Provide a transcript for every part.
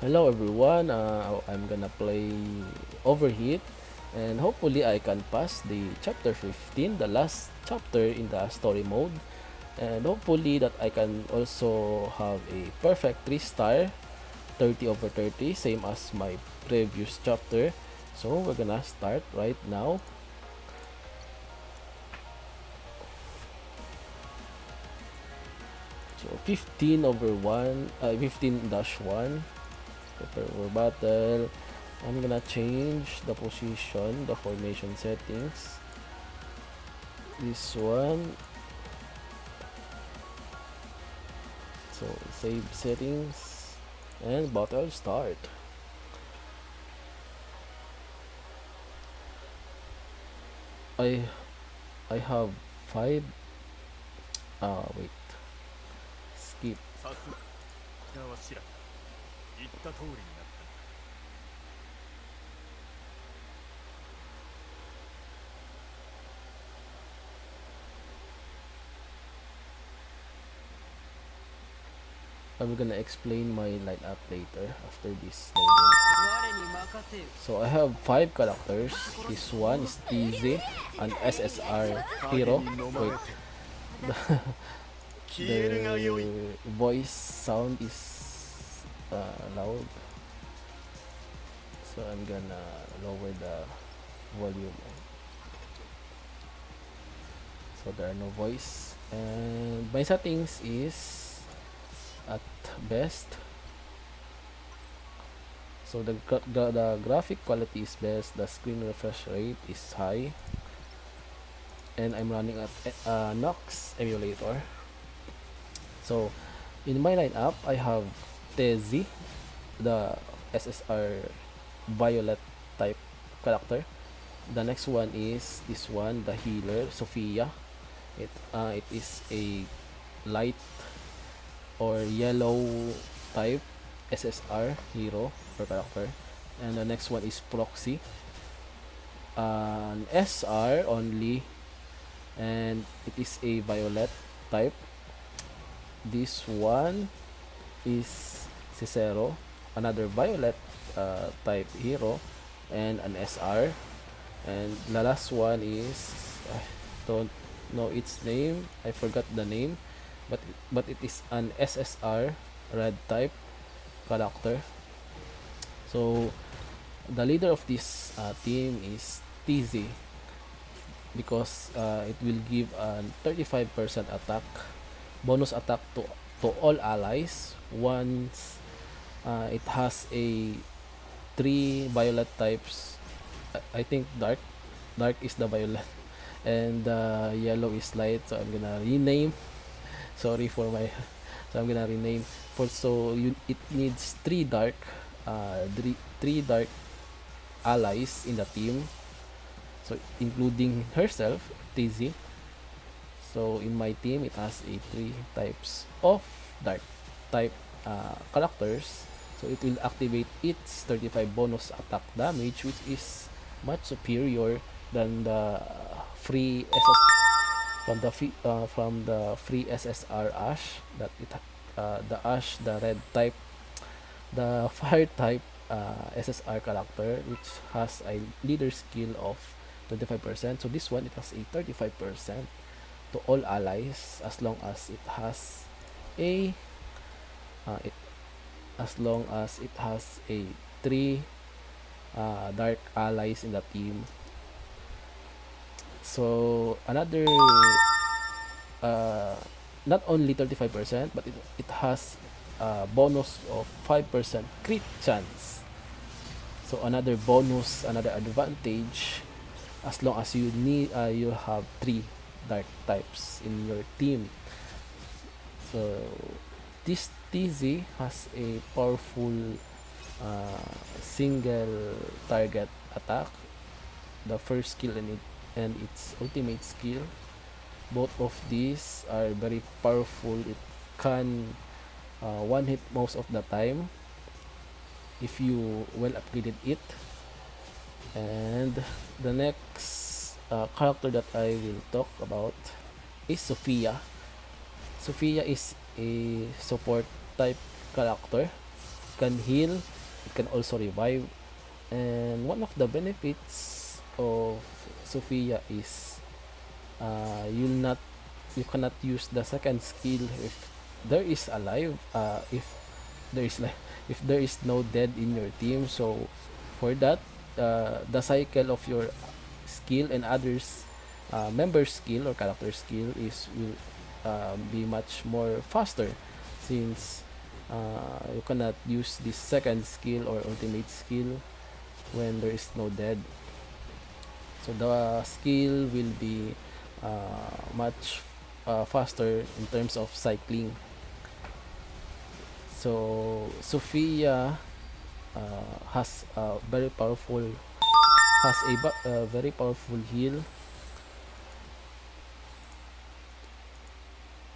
Hello everyone, I'm gonna play Overhit and hopefully I can pass the chapter 15, the last chapter in the story mode, and hopefully that I can also have a perfect 3 star 30 over 30 same as my previous chapter. So we're gonna start right now. So 15 over 1, 15-1, prepare for battle. I'm gonna change the position, the formation settings. This one. So save settings and battle start. I I have 5. Wait. Skip. I'm gonna explain my lineup later after this loading. So I have 5 characters. This one is Teze, an SSR hero. Wait, the voice sound is loud, so I'm gonna lower the volume. So there are no voice, and my settings is at best. So the graphic quality is best, the screen refresh rate is high, and I'm running at Nox emulator. So in my lineup I have Teze, the SSR violet type character. The next one is this one, the healer Sophia. It is a light or yellow type SSR hero per character. And the next one is Proxy, an SR only, and it is a violet type. This one is Cicero, another violet type hero and an SR. And the last one is, I don't know its name, I forgot the name, but it is an SSR red type character. So the leader of this team is Teze, because it will give a 35% attack bonus attack to all allies once it has a 3 violet types. I think dark is the violet and yellow is light, so I'm gonna rename. Sorry for my so I'm gonna rename for, so it needs 3 dark three dark allies in the team, so including herself, Teze. So in my team it has a 3 types of dark type characters, so it will activate its 35 bonus attack damage, which is much superior than the free SS from the free SSR Ash, that the Ash, the red type, the fire type SSR character, which has a leader skill of 25%. So this one, it has a 35% to all allies as long as it has a it as long as it has a 3 dark allies in the team. So another uh, not only 35%, but it has a bonus of 5% crit chance. So another bonus, another advantage, as long as you have 3 dark types in your team. So this Teze has a powerful single target attack, the first skill and its ultimate skill. Both of these are very powerful. It can one hit most of the time if you well upgraded it. And the next character that I will talk about is Sophia. Sophia is a support type character. can heal, it can also revive. And one of the benefits of Sophia is you cannot use the second skill if there is alive, if there is like if there is no dead in your team. So for that, the cycle of your skill and others member skill or character skill is will be much more faster, since you cannot use this second skill or ultimate skill when there is no dead. So the skill will be much faster in terms of cycling. So Sophia has a very powerful very powerful heal,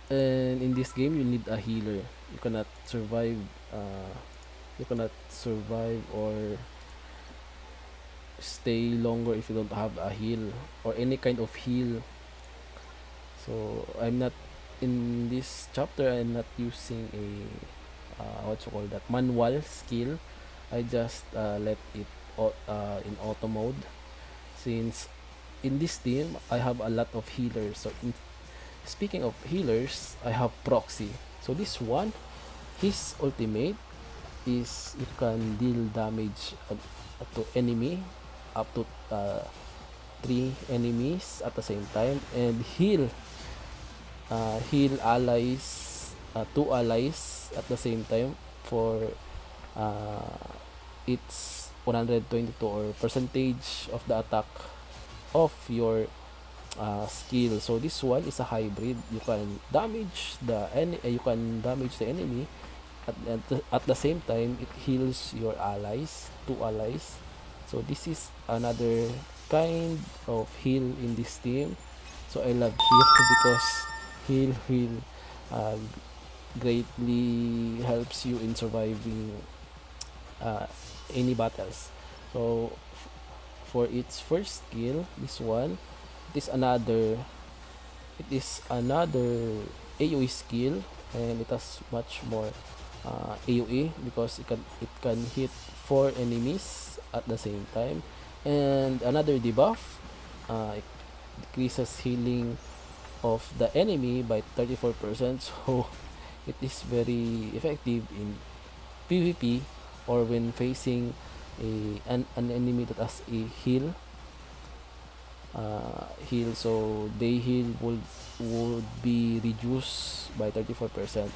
and in this game you need a healer. You cannot survive or stay longer if you don't have a heal or any kind of heal. So I'm not in this chapter, I'm not using a what you call that, manual skill. I just let it in auto mode, since in this team I have a lot of healers. So speaking of healers, I have Proxy. So this one, his ultimate is you can deal damage to enemy up to 3 enemies at the same time, and heal allies, 2 allies at the same time for its 122 or percentage of the attack of your skill. So this one is a hybrid. You can damage the enemy at the same time it heals your allies, 2 allies. So this is another kind of heal in this team. So I love heal because heal will greatly helps you in surviving any battles. So for its first skill, this one, it is another AoE skill, and it has much more AoE because it can hit 4 enemies at the same time. And another debuff, it decreases healing of the enemy by 34%. So it is very effective in PvP or when facing an enemy that has a heal. So they heal would be reduced by 34%,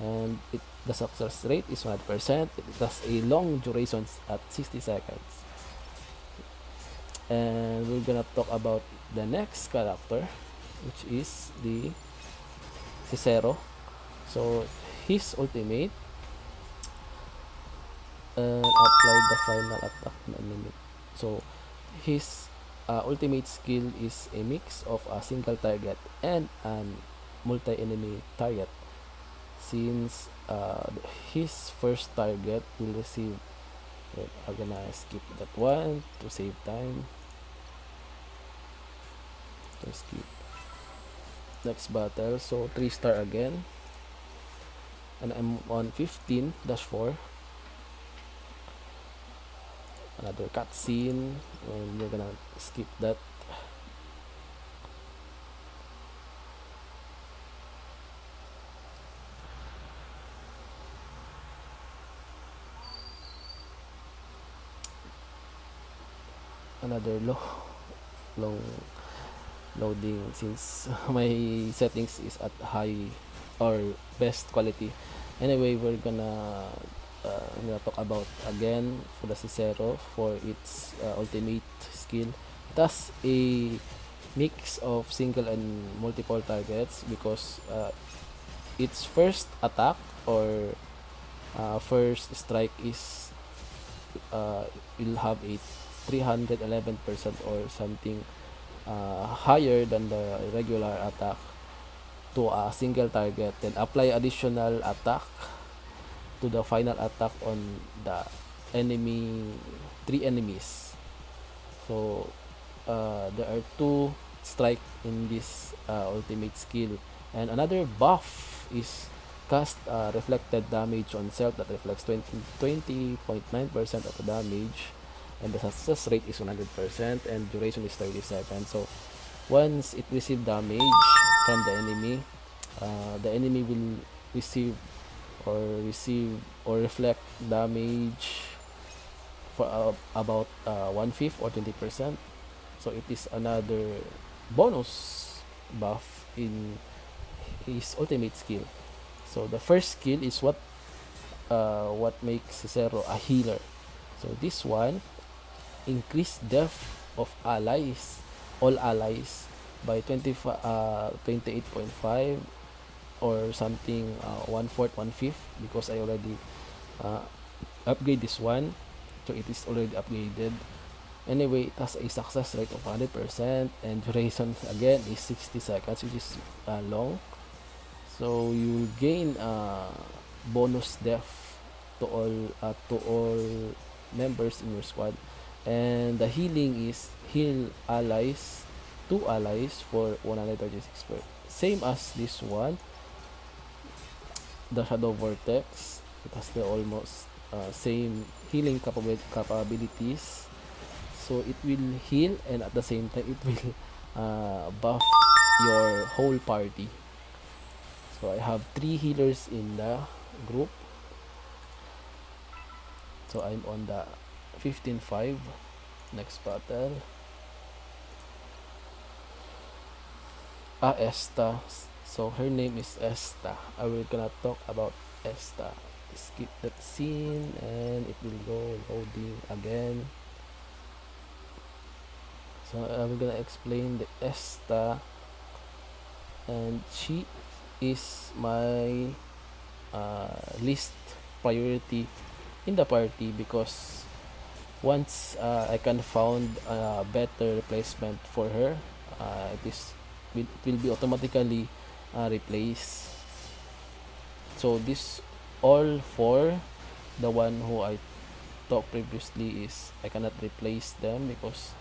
and the success rate is 100%. It has a long duration at 60 seconds. And we're gonna talk about the next character, which is the Cicero. So his ultimate apply the final attack na enemy. So his ultimate skill is a mix of a single target and an multi-enemy target, since his first target will receive, I'm gonna skip that one to save time. To skip next battle. So 3-star again, and I'm on 15-4. Another cutscene, and we're gonna skip that. Another long loading, since my settings is at high or best quality. Anyway, I'm gonna talk about again for the Cicero for its ultimate skill. It has a mix of single and multiple targets because its first attack or first strike is will have a 311% or something higher than the regular attack to a single target, then apply additional attack to the final attack on the 3 enemies. So there are 2 strike in this ultimate skill. And another buff is cast reflected damage on self that reflects 20.9% of the damage, and the success rate is 100%, and duration is 30 seconds. So once it receives damage from the enemy will receive or reflect damage for about 1/5 or 20%. So it is another bonus buff in his ultimate skill. So the first skill is what makes Cicero a healer. So this one increase depth of all allies by 28.5 or something, 1/4, 1/5, because I already upgrade this one, so it is already upgraded. Anyway, it has a success rate of 100%, and duration again is 60 seconds, which is long. So you gain bonus death to all members in your squad, and the healing is heal allies, 2 allies for 136%. Same as this one, the Shadow Vortex. It has the almost same healing capabilities. So it will heal, and at the same time it will buff your whole party. So I have 3 healers in the group. So I'm on the 15-5. Next battle. Esta. So her name is Esta. I will gonna talk about Esta. Skip that scene and it will go loading again. So I'm gonna explain the Esta, and she is my least priority in the party, because once I can found a better replacement for her, it will be automatically replaced. So this all for the one who I talked previously is I cannot replace them because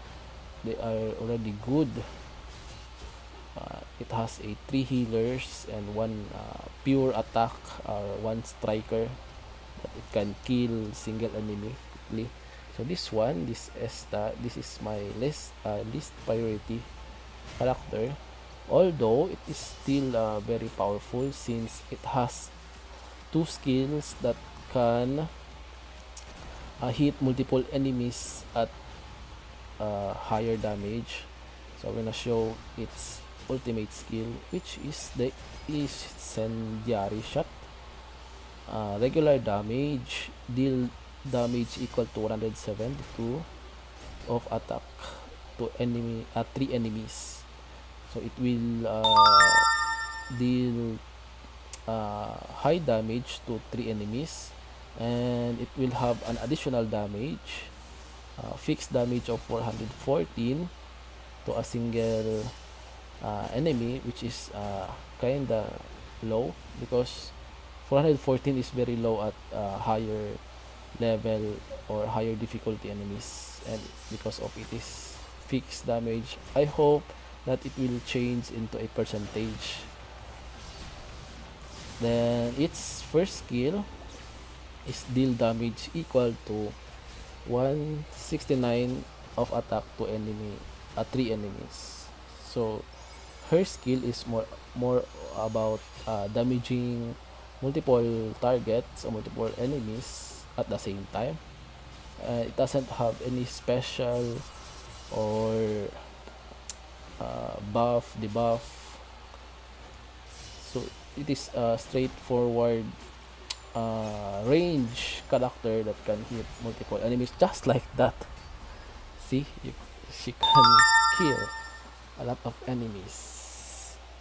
they are already good. It has a 3 healers and 1 pure attack or 1 striker that it can kill single enemy quickly. So this one, this Esta, this is my least priority character, although it is still very powerful since it has 2 skills that can hit multiple enemies at higher damage. So I'm gonna show its ultimate skill, which is the incendiary shot. Regular damage, deal damage equal to 172 of attack to 3 enemies. So it will deal high damage to 3 enemies, and it will have an additional damage, fixed damage of 414 to a single enemy, which is kinda low because 414 is very low at higher level or higher difficulty enemies, and because of it is fixed damage, I hope that it will change into a percentage. Then its first skill is deal damage equal to 169 of attack to 3 enemies. So her skill is more about damaging multiple targets or multiple enemies at the same time. It doesn't have any special or buff, debuff. So it is a straightforward range character that can hit multiple enemies just like that. See, she can kill a lot of enemies.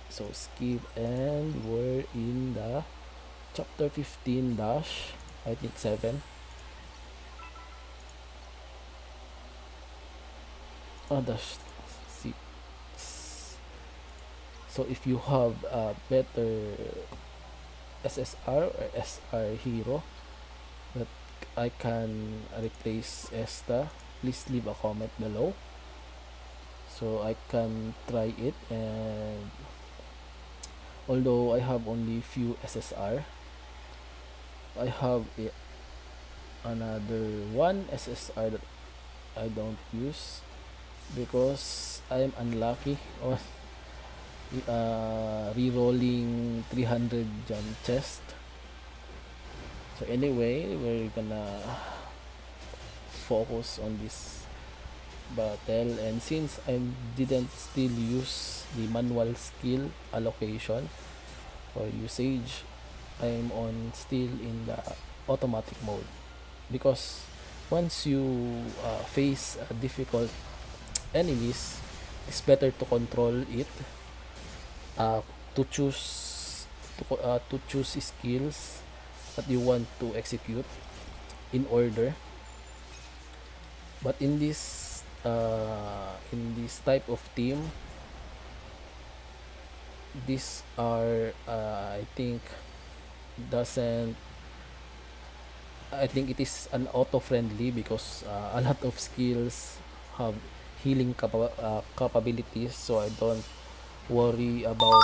So skip, and we're in the chapter 15 dash, I think 7. Dash 6. So if you have a better SSR or SR hero that I can replace Esta, please leave a comment below so I can try it. And although I have only few SSR, I have another one SSR that I don't use because I'm unlucky on re-rolling 300 jump chest. So anyway, we're gonna focus on this battle, and since I didn't still use the manual skill allocation or usage, I'm on still in the automatic mode, because once you face difficult enemies, it's better to control it, uh, to choose to choose skills that you want to execute in order. But in this type of team, these are I think doesn't I think it is an auto friendly, because a lot of skills have healing capabilities, so I don't worry about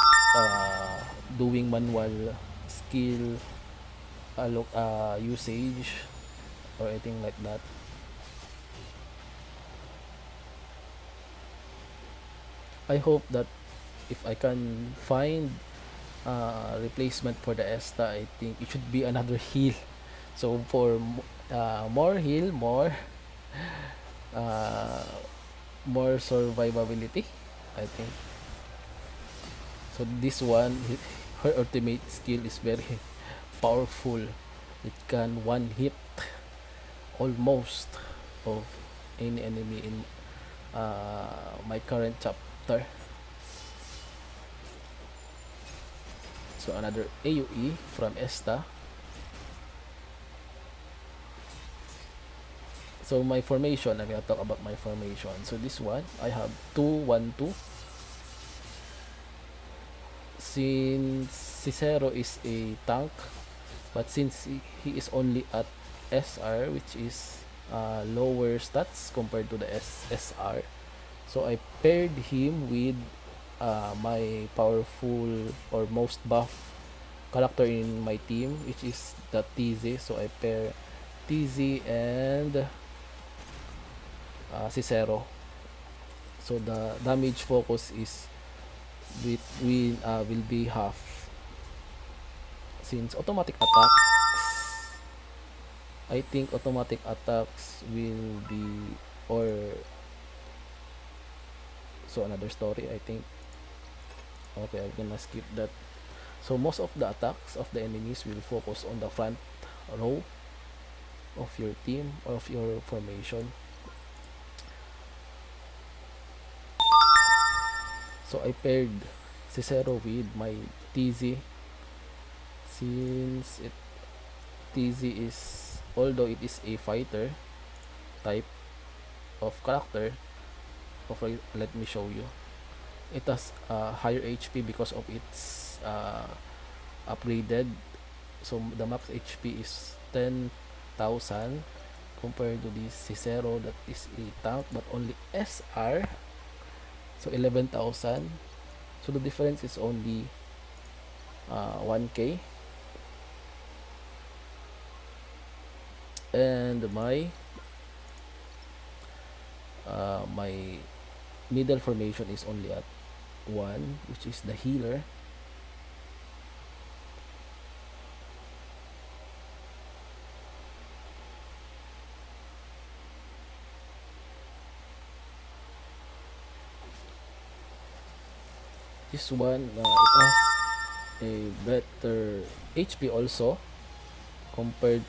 doing manual skill usage or anything like that. I hope that if I can find replacement for the Esta, I think it should be another heal. So for more heal, uh, more survivability, I think. So this one, her ultimate skill is very powerful. It can one hit almost of any enemy in my current chapter. So another AoE from Esta. So my formation, I'm gonna talk about my formation. So this one, I have 2-1-2. Since Cicero is a tank, but since he is only at SR, which is lower stats compared to the SR, so I paired him with my powerful or most buff character in my team, which is the Teze. So I pair Teze and Cicero. So the damage focus is will be half. Since automatic attacks, I think automatic attacks will be, or so another story, I think. Okay, I'm gonna skip that. So most of the attacks of the enemies will focus on the front row of your team or of your formation. So I paired Cicero with my Teze, since Teze is, although it is a fighter type of character, let me show you. It has higher HP because of its upgraded. So the max HP is 10,000 compared to this Cicero that is a tank but only SR, so 11,000. So the difference is only 1k. And my middle formation is only at 1, which is the healer. This one, it has a better HP also compared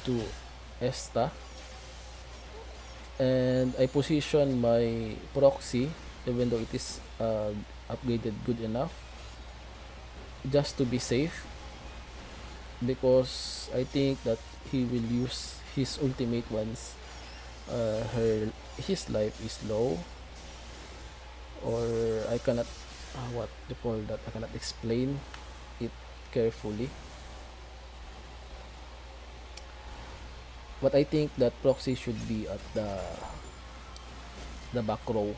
to Esta. And I position my Proxy, even though it is upgraded good enough, just to be safe, because I think that he will use his ultimate once his life is low, or I cannot what you call that, I cannot explain it carefully. But I think that Proxy should be at the back row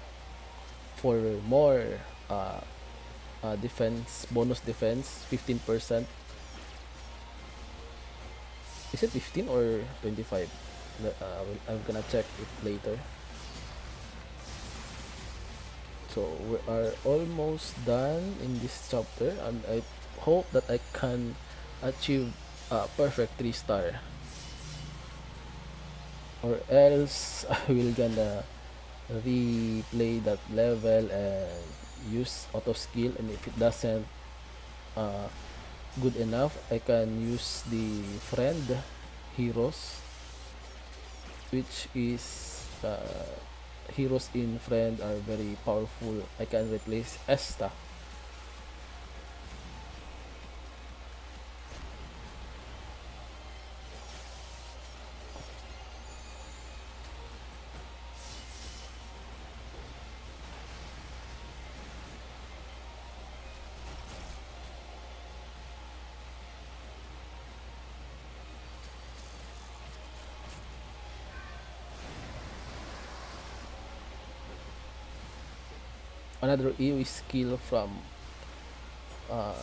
for more defense, bonus defense, 15%. Is it 15 or 25? I'm gonna check it later. So we are almost done in this chapter, and I hope that I can achieve a perfect 3-star, or else I will gonna replay that level and use auto skill, and if it doesn't uh, good enough, I can use the friend heroes, which is heroes in friend are very powerful. I can replace Esta. Another AoE skill from uh,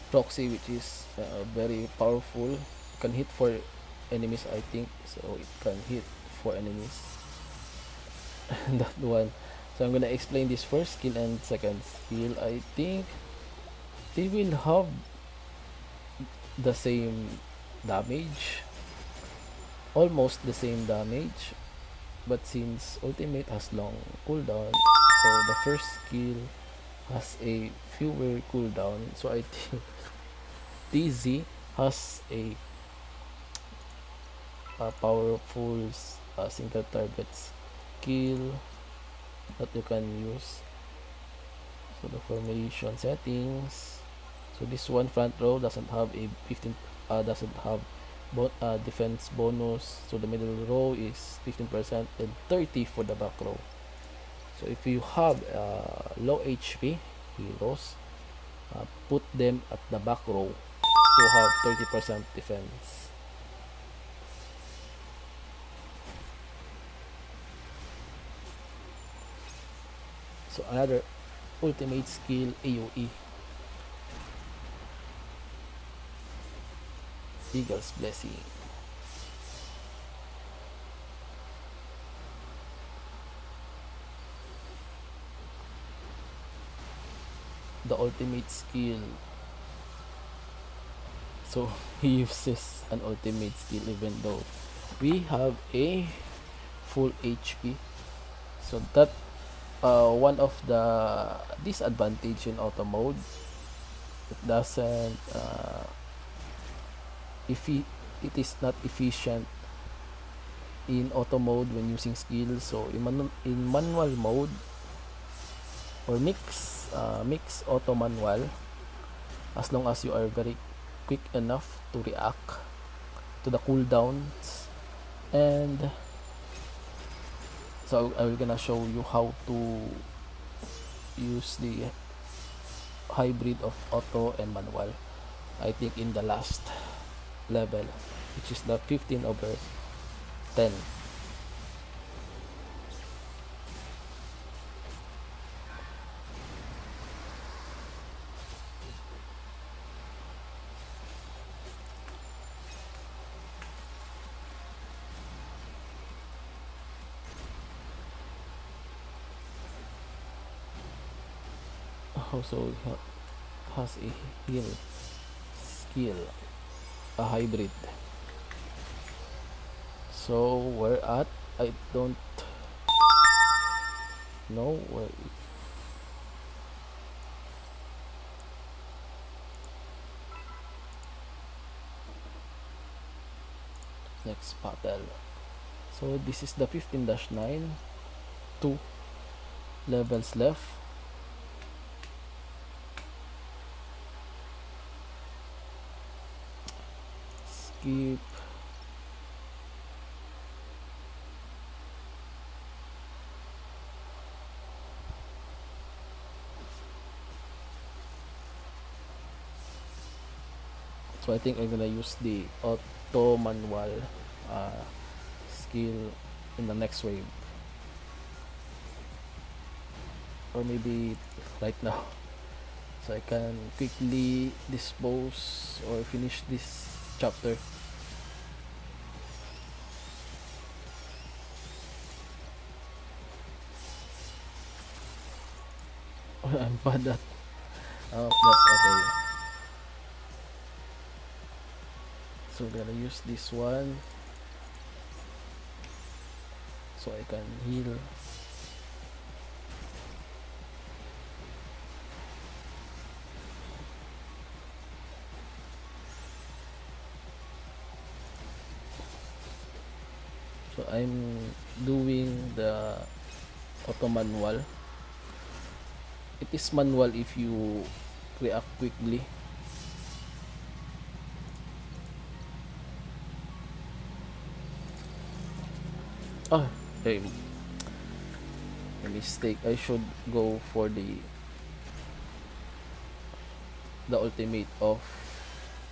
Proxy, which is very powerful. It can hit for enemies, I think. So it can hit for enemies. That one. So I'm gonna explain this first skill and second skill. I think they will have the same damage, almost the same damage, but since ultimate has long cooldown, so the first skill has a fewer cooldown. So I think Teze has a powerful single target skill that you can use. So the formation settings. So this one front row doesn't have a 15 doesn't have defense bonus. So the middle row is 15% and 30 for the back row. So if you have low HP heroes, put them at the back row to have 30% defense. So another ultimate skill, AoE, Eagle's Blessing. The ultimate skill. So he uses an ultimate skill even though we have a full HP. So that one of the disadvantage in auto mode. It doesn't if it is not efficient in auto mode when using skills. So in manual mode or mix auto manual, as long as you are very quick enough to react to the cooldowns. And so I will gonna show you how to use the hybrid of auto and manual, I think in the last level, which is the 15/10. Also has a heal skill, a hybrid. So where at, I don't know where next battle. So this is the 15-9, 2 levels left. Skip. So I think I'm gonna use the auto manual skill in the next wave, or maybe right now, so I can quickly dispose or finish this chapter. I'm bad at. Oh, that's okay. So we're gonna use this one so I can heal. So I'm doing the auto manual. It is manual if you react quickly. Oh, hey, a mistake. I should go for the ultimate of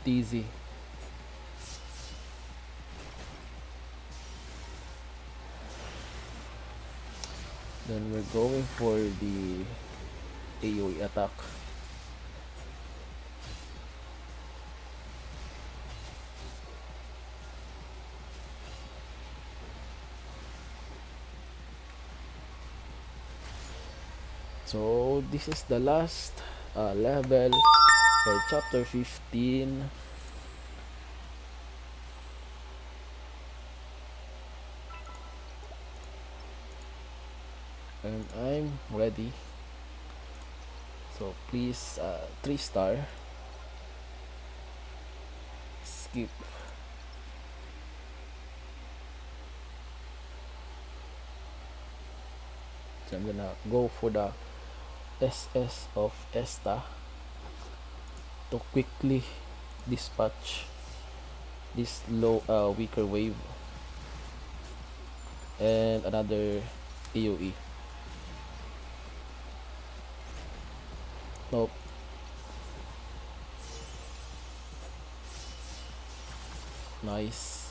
Teze. Then we're going for the AoE attack. So this is the last level for chapter 15. And I'm ready. So please 3-star. Skip. So I'm gonna go for the SS of Esta to quickly dispatch this low weaker wave and another AoE. Nope. Nice.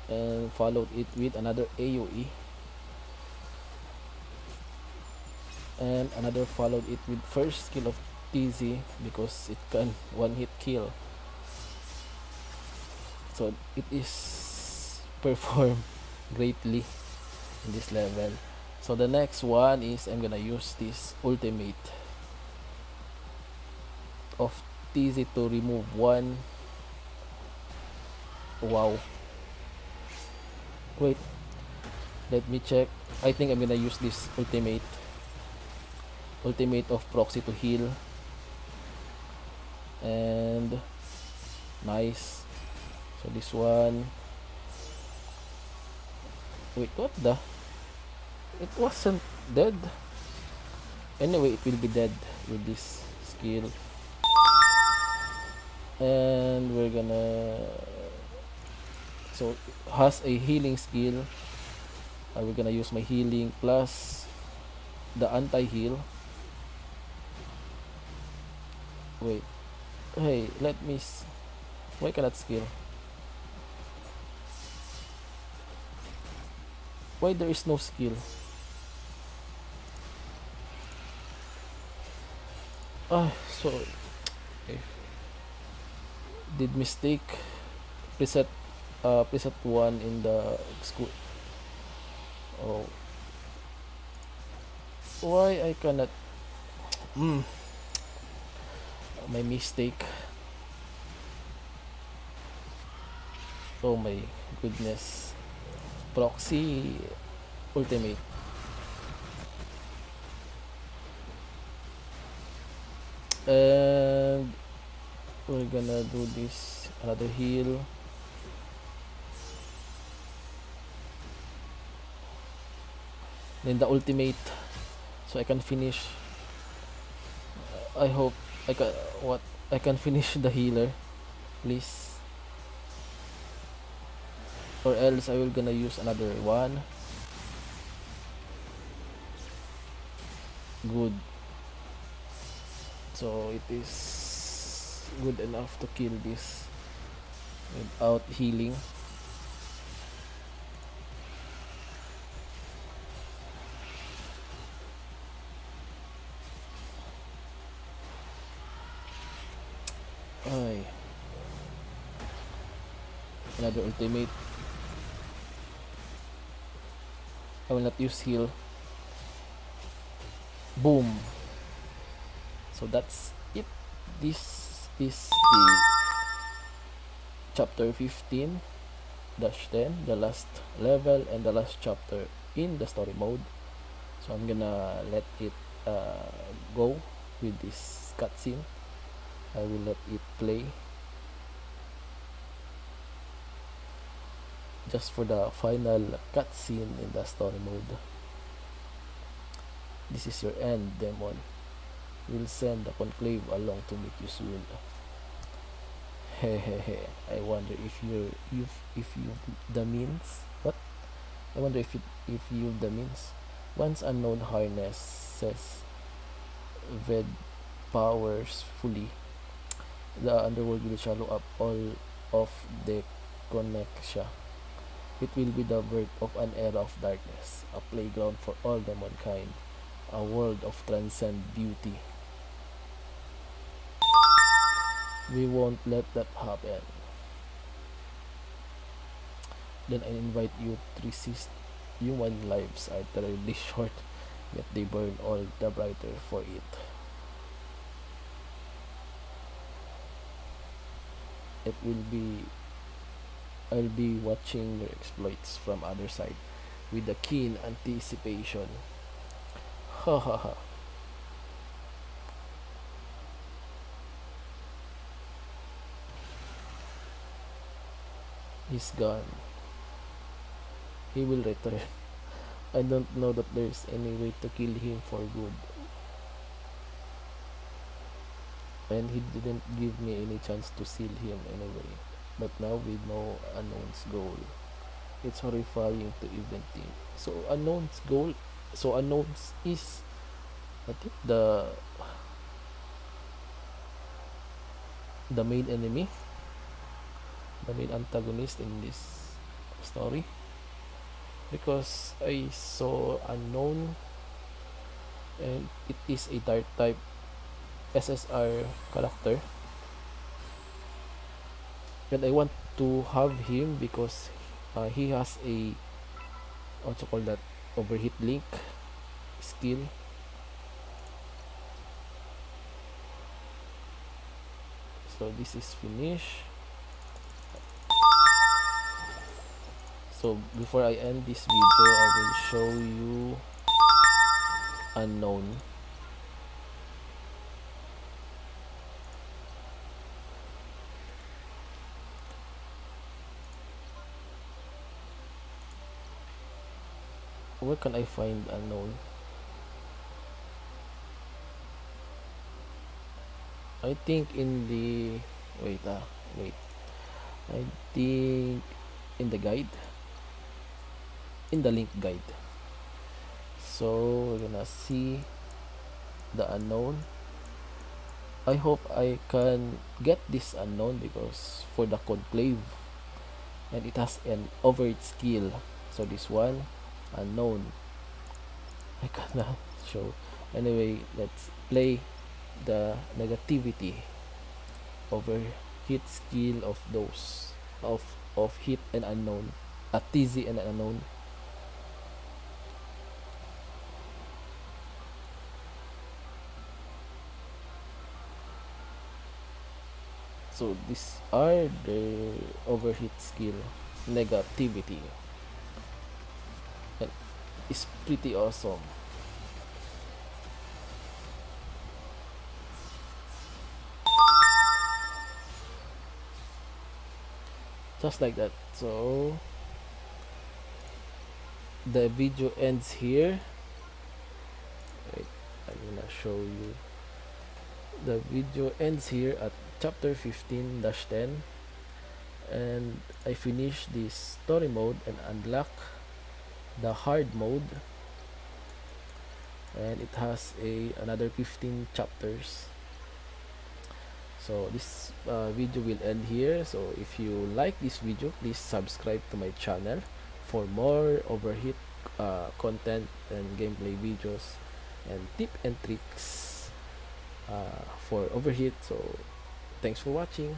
And followed it with another AoE. And another followed it with first skill of Teze because it can one hit kill. So it is performed greatly in this level. So the next one is I'm gonna use this ultimate of Teze to remove one. Wow. Wait, let me check. I think I'm gonna use this ultimate of Proxy to heal. And nice. So this one. Wait, what the? It wasn't dead. Anyway, it will be dead with this skill. And we're gonna, so has a healing skill. We're gonna use my healing plus the anti-heal. Wait, hey, let me why cannot skill? Why there is no skill? Sorry, okay. Did mistake preset preset 1 in the school. Oh, why I cannot? My mistake. Oh my goodness. Proxy ultimate. And we're gonna do this another heal. Then the ultimate, so I can finish. I hope I can finish the healer, please. Or else I will gonna use another one. Good. So it is good enough to kill this without healing. Ay. Another ultimate. I will not use heal. Boom. So that's it. This is the chapter 15-10, the last level and the last chapter in the story mode. So I'm gonna let it go with this cutscene. I will let it play just for the final cutscene in the story mode. This is your end, demon. We'll send the conclave along to meet you soon. Hehehe. I wonder if you the means. What? I wonder if you the means. Once unknown harnesses ved powers fully, the underworld will swallow up all of the connection. It will be the birth of an era of darkness, a playground for all the mankind, a world of transcendent beauty. We won't let that happen. Then I invite you to resist. Human lives are terribly short, yet they burn all the brighter for it. I'll be watching your exploits from other side with a keen anticipation. Ha ha ha. He's gone. He will return. I don't know that there's any way to kill him for good. And he didn't give me any chance to seal him anyway. But now we know Unknown's goal. It's horrifying to even think. So Unknown's goal, so Unknown's is, I think, the main enemy, the main antagonist in this story, because I saw Unknown and it is a dark type SSR character, and I want to have him because he has a, what you call that, overhit link skill. So this is finished. So before I end this video, I will show you Unknown. Where can I find Unknown? I think in the wait. I think in the guide, in the link guide. So we're gonna see the Unknown. I hope I can get this Unknown because for the conclave, and it has an overhit skill. So this one, Unknown, I cannot show. Anyway, let's play the negativity overhit skill of those of hit and Unknown, a Teze and Unknown. So these are the overhit skill negativity, and it's pretty awesome. Just like that. So the video ends here. Wait, I'm gonna show you. The video ends here at chapter 15-10, and I finished this story mode and unlock the hard mode, and it has another 15 chapters. So this video will end here. So if you like this video, please subscribe to my channel for more overhit content and gameplay videos and tip and tricks for overhit. So thanks for watching.